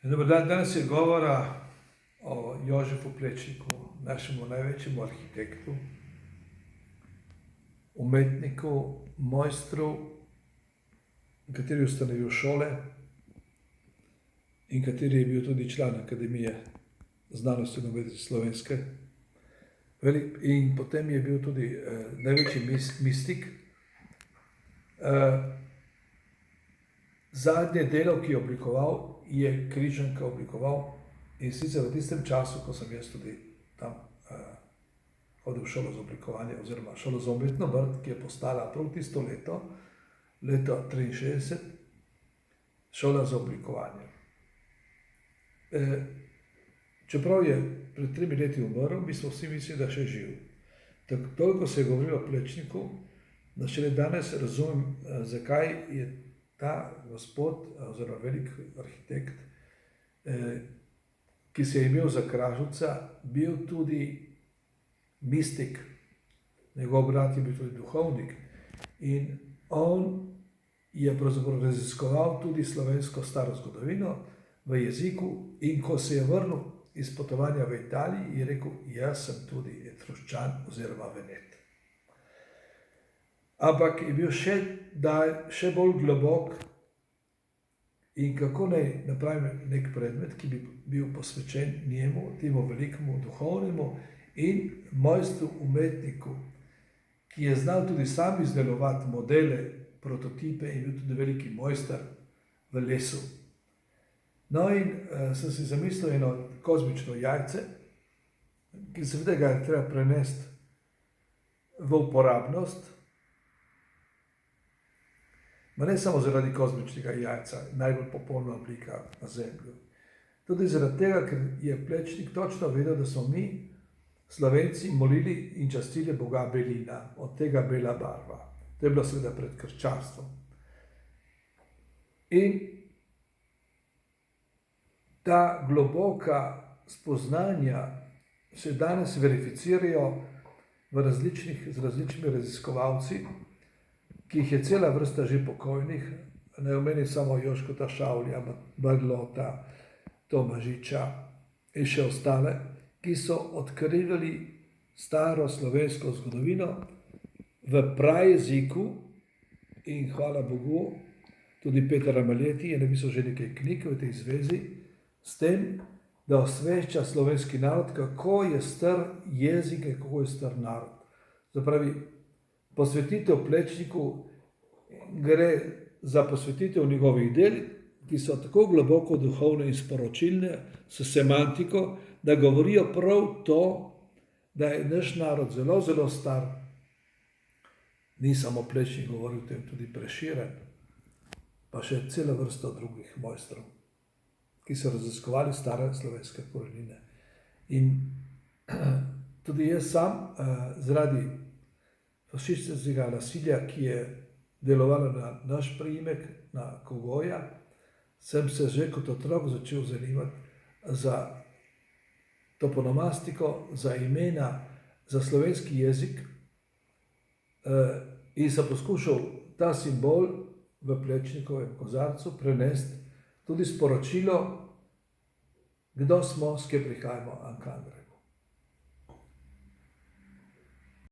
Dober dan, danes je govora o Jožefu Plečniku, našemu največjemu arhitektu, umetniku, mojstru, kateri je ustanovil šole in kateri je bil tudi član Akademije znanosti in umetnosti slovenske. In potem je bil tudi največji mistik. Zadnje delo, ki je oblikoval, je Križanka oblikoval, in sicer v tistem času, ko sem jaz tudi tam hodil v šolo za oblikovanje oziroma šolo za umetno vrt, ki je postala prav tisto leto 1963, šola za oblikovanje. Čeprav je pred 3 leti umrl, mi smo vsi mislili, da še živ. Toliko se je govorilo o Plečniku, da šele danes razumem, zakaj je ta gospod, oziroma velik arhitekt, ki se je imel za Kraževca, bil tudi mistik. Njegov brat je bil tudi duhovnik in on je pravzaprav raziskoval tudi slovensko staro zgodovino v jeziku, in ko se je vrnil iz potovanja v Italiji, je rekel, jaz sem tudi Etruščan oziroma Venet. Ampak je bil še bolj globok, in kako naj napravim nek predmet, ki bi bil posvečen njemu, temu velikemu duhovnemu in mojstru umetniku, ki je znal tudi sam izdelovati modele, prototipe in bil tudi veliki mojster v lesu. No, in sem si zamislil eno kozmično jajce, ki seveda ga je treba prenesti v uporabnost, ma ne samo zaradi kozmičnega jajca, najbolj popolna oblika na Zemlji. Tudi zaradi tega, ker je Plečnik točno vedel, da smo mi, Slovenci, molili in častili boga Belina, od tega bela barva. To je bilo seveda pred krščanstvom. In ta globoka spoznanja se danes verificirajo z različnimi raziskovalci, ki jih je cela vrsta že pokojnih, ne omenim samo Jožkota Šavlja, Brglota, Tomažiča in še ostale, ki so odkrivali staro slovensko zgodovino v prajeziku, in hvala Bogu, tudi Peter Amaleti je napisal že nekaj knjig v tej zvezi, s tem, da osvešča slovenski narod, kako je star jezik in kako je star narod. Zapravi, posvetitev Plečniku gre za posvetitev njegovih del, ki so tako globoko duhovne in sporočilne, s semantiko, da govorijo prav to, da je naš narod zelo, zelo star. Ni samo Plečnik govoril o tem, tudi Prešeren, pa še cela vrsta drugih mojstrov, ki so raziskovali stare slovenske korenine. In tudi jaz sam zaradi fašističnega nasilja, ki je delovalo na naš priimek, na Kogoja, sem se že kot otrok začel zanimati za toponomastiko, za imena, za slovenski jezik, in sem poskušal ta simbol v Plečnikovem kozarcu prenesti tudi sporočilo, kdo smo, s kje prihajamo, an kangre.